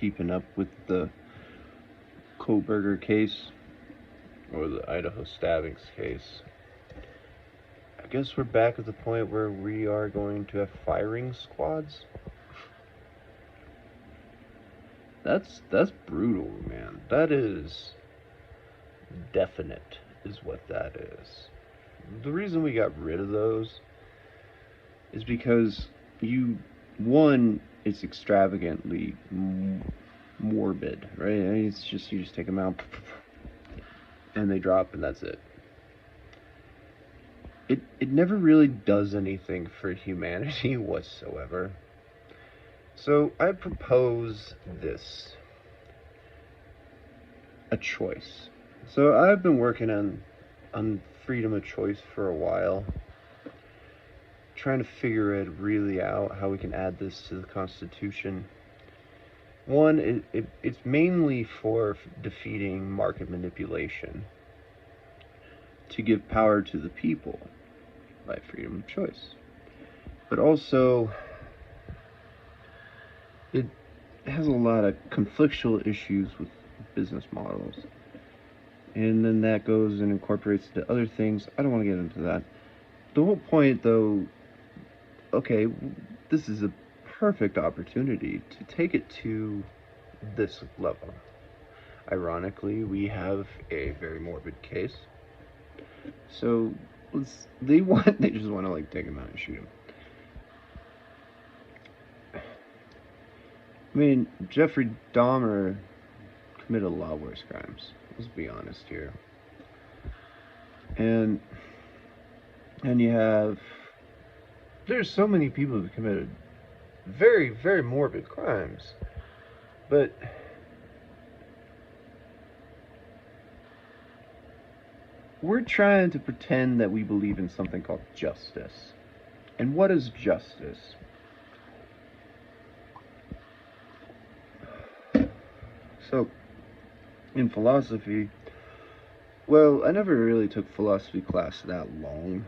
keeping up with the Kohlberger case, or the Idaho stabbings case, I guess we're back at the point where we are going to have firing squads. That's brutal, man. That is definite, is what that is. The reason we got rid of those is because it's extravagantly morbid, right? I mean, it's just, you just take them out and they drop and that's it. It never really does anything for humanity whatsoever. So I propose this, a choice. So I've been working on freedom of choice for a while, trying to figure it really out, how we can add this to the Constitution. One, it's mainly for defeating market manipulation, to give power to the people by freedom of choice. But also, it has a lot of conflictual issues with business models. And then that goes and incorporates into other things. I don't want to get into that. The whole point, though, okay, this is a perfect opportunity to take it to this level. Ironically, we have a very morbid case. So they just want to like take him out and shoot him. I mean, Jeffrey Dahmer committed a lot worse crimes. Let's be honest here. And there's so many people who've committed very, very morbid crimes. But we're trying to pretend that we believe in something called justice. And what is justice? So, in philosophy, well, I never really took philosophy class that long.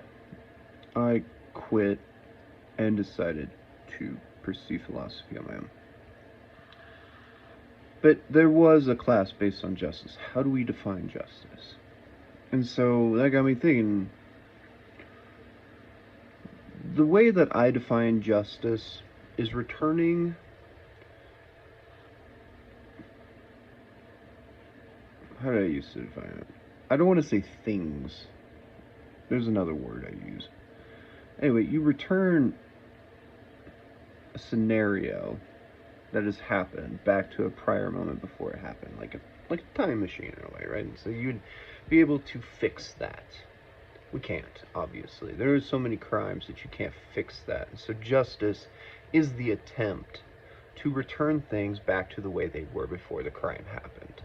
I quit and decided to pursue philosophy on my own. But there was a class based on justice. How do we define justice? And so that got me thinking, the way that I define justice is returning how did I used to define it? I don't want to say things. There's another word I use. Anyway, you return a scenario that has happened back to a prior moment before it happened, like a time machine in a way, right? And so you'd be able to fix that. We can't, obviously. There are so many crimes that you can't fix that. And so justice is the attempt to return things back to the way they were before the crime happened.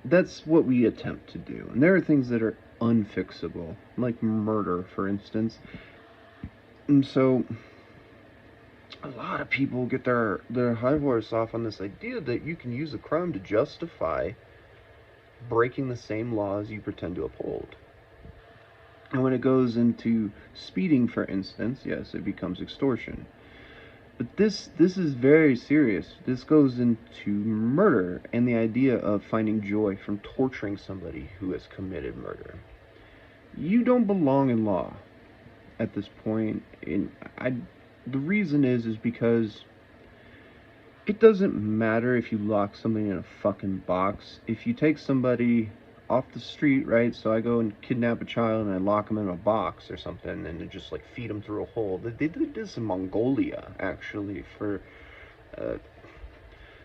That's what we attempt to do. And there are things that are unfixable, like murder, for instance. And so a lot of people get their high horse off on this idea that you can use a crime to justify breaking the same laws you pretend to uphold. And when it goes into speeding, for instance, yes, it becomes extortion. But this is very serious. This goes into murder and the idea of finding joy from torturing somebody who has committed murder. You don't belong in law at this point. The reason is because it doesn't matter if you lock somebody in a fucking box. If you take somebody off the street, right? So I go and kidnap a child and I lock them in a box or something and just like feed them through a hole. They did this in Mongolia, actually, for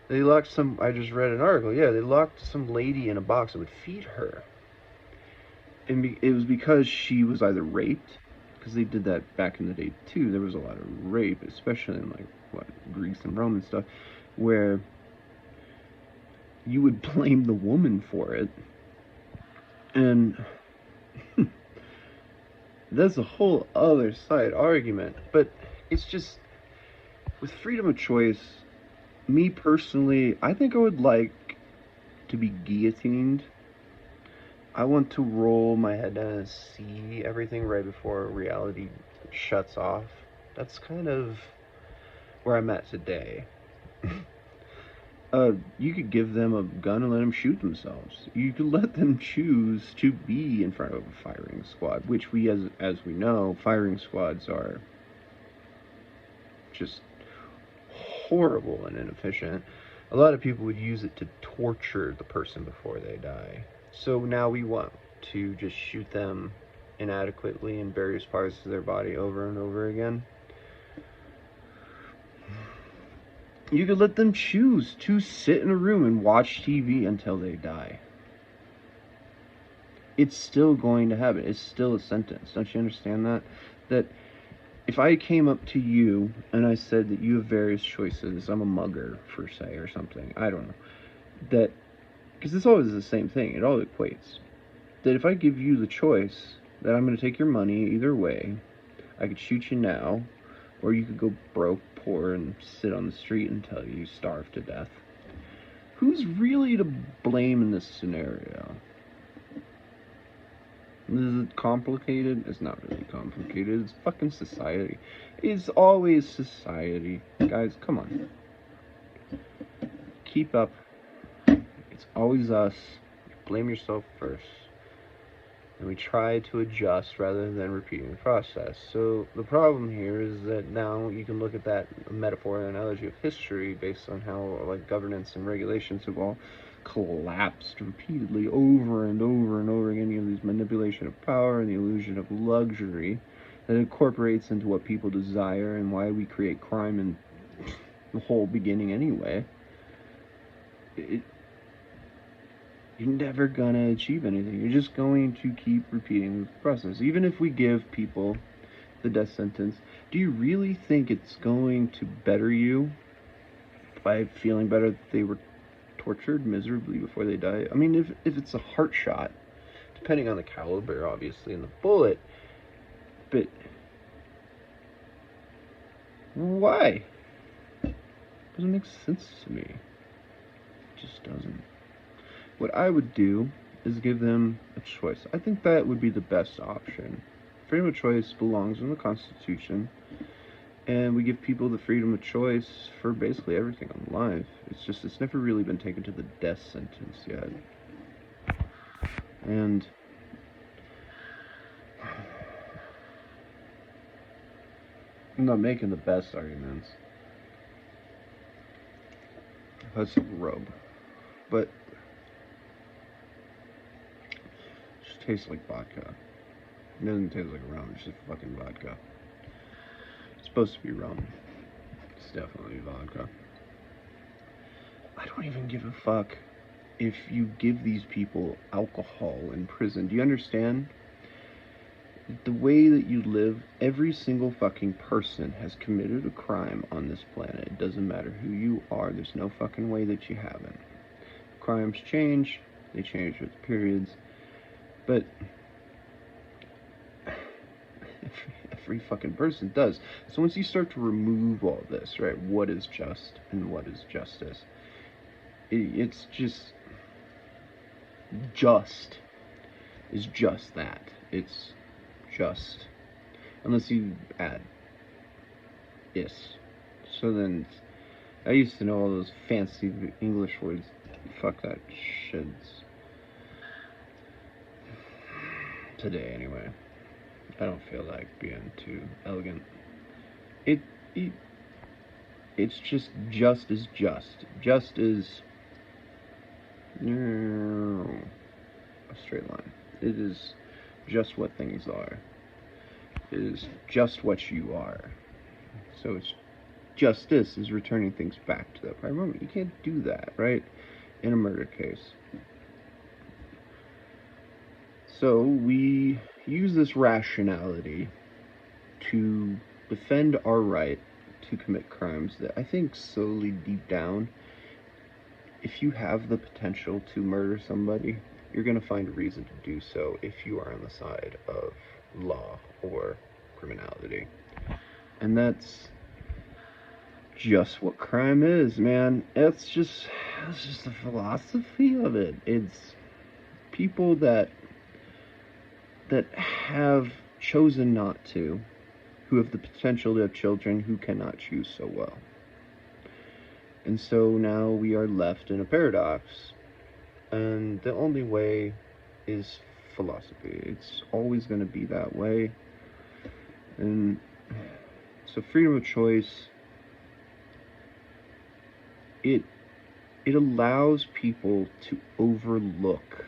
they locked some, I just read an article, yeah, they locked some lady in a box and would feed her. And it was because she was either raped, because they did that back in the day too. There was a lot of rape, especially in Greece and Rome and stuff, where you would blame the woman for it. And that's a whole other side argument. But it's just, with freedom of choice, me personally, I think I would like to be guillotined. I want to roll my head down and see everything right before reality shuts off. That's kind of where I'm at today. You could give them a gun and let them shoot themselves. You could let them choose to be in front of a firing squad, which as we know, firing squads are just horrible and inefficient. A lot of people would use it to torture the person before they die. So now we want to just shoot them inadequately in various parts of their body over and over again. You could let them choose to sit in a room and watch TV until they die. It's still going to happen. It's still a sentence. Don't you understand that? That if I came up to you and I said that you have various choices, I'm a mugger, per se, or something, I don't know, that, because it's always the same thing, it all equates, that if I give you the choice that I'm going to take your money either way, I could shoot you now, or you could go broke, poor, and sit on the street until you starve to death. Who's really to blame in this scenario? Is it complicated? It's not really complicated. It's fucking society. It's always society. Guys, come on. Keep up. It's always us. Blame yourself first. And we try to adjust rather than repeating the process. So the problem here is that now you can look at that metaphor and analogy of history based on how like governance and regulations have all collapsed repeatedly over and over and over again. You have this manipulation of power and the illusion of luxury that incorporates into what people desire and why we create crime in the whole beginning anyway. You're never gonna achieve anything. You're just going to keep repeating the process. Even if we give people the death sentence, do you really think it's going to better you by feeling better that they were tortured miserably before they die? I mean, if it's a heart shot, depending on the caliber, obviously, and the bullet, but why? Doesn't make sense to me. It just doesn't. What I would do is give them a choice. I think that would be the best option. Freedom of choice belongs in the Constitution, and we give people the freedom of choice for basically everything in life. It's never really been taken to the death sentence yet. And I'm not making the best arguments. That's a robe. But it just tastes like vodka. It doesn't taste like rum, it's just fucking vodka. It's supposed to be rum. It's definitely vodka. I don't even give a fuck if you give these people alcohol in prison. Do you understand? The way that you live, every single fucking person has committed a crime on this planet. It doesn't matter who you are, there's no fucking way that you haven't. Crimes change, they change with periods, but every fucking person does. So once you start to remove all this, right, what is just and what is justice, it's just is just that. It's just, unless you add is. So then, I used to know all those fancy English words. Fuck that shits. Today, anyway. I don't feel like being too elegant. It's just is just. Just is a straight line. It is just what things are. It is just what you are. So it's justice is returning things back to that prior moment. You can't do that, right? In a murder case. So we use this rationality to defend our right to commit crimes that I think solely deep down, if you have the potential to murder somebody, you're going to find a reason to do so if you are on the side of law or criminality. And that's just what crime is, man. It's just the philosophy of it. It's people that have chosen not to, who have the potential to have children who cannot choose so well. And so now we are left in a paradox. And the only way is philosophy. It's always going to be that way. And so freedom of choice, it allows people to overlook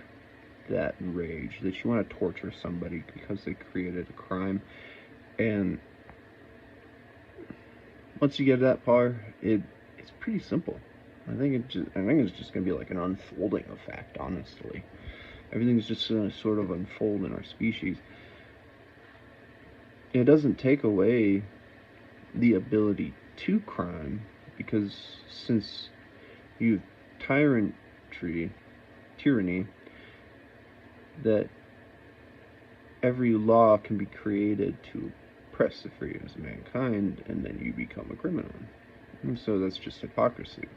that rage that you want to torture somebody because they created a crime. And once you get that far, it's pretty simple. I think it's just gonna be like an unfolding effect. Honestly, everything's just gonna sort of unfold in our species. It doesn't take away the ability to crime, because since you have tyranny, that every law can be created to oppress the freedoms of mankind, and then you become a criminal. And so that's just hypocrisy.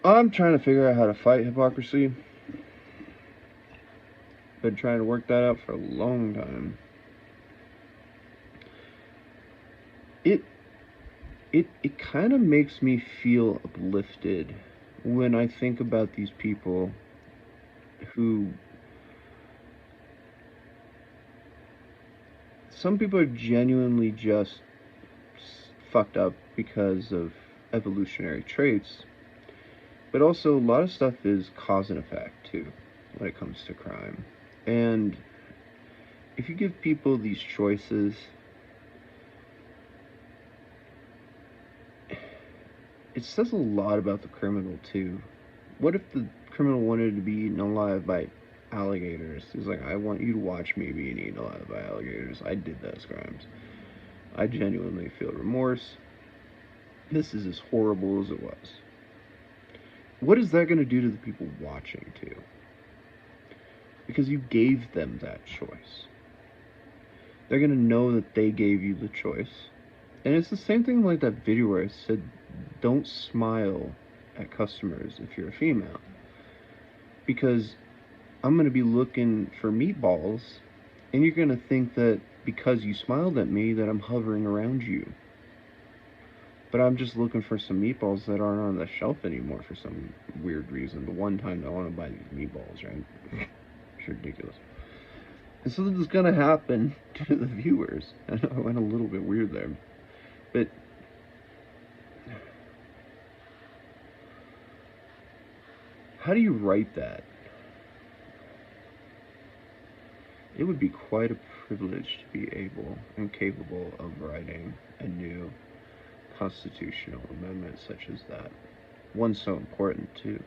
I'm trying to figure out how to fight hypocrisy. Been trying to work that out for a long time. It kind of makes me feel uplifted when I think about these people who, some people are genuinely just fucked up because of evolutionary traits, but also a lot of stuff is cause and effect too when it comes to crime. And if you give people these choices, it says a lot about the criminal too. What if the criminal wanted to be eaten alive by alligators? He's like, I want you to watch me being eaten alive by alligators. I did those crimes. I genuinely feel remorse. This is as horrible as it was. What is that going to do to the people watching too? Because you gave them that choice. They're going to know that they gave you the choice. And it's the same thing like that video where I said, don't smile at customers if you're a female. Because I'm going to be looking for meatballs, and you're going to think that because you smiled at me that I'm hovering around you. But I'm just looking for some meatballs that aren't on the shelf anymore for some weird reason. The one time I want to buy these meatballs, right? It's ridiculous. And so this is going to happen to the viewers. I know I went a little bit weird there. But how do you write that? It would be quite a privilege to be able and capable of writing a new constitutional amendment such as that. One so important too.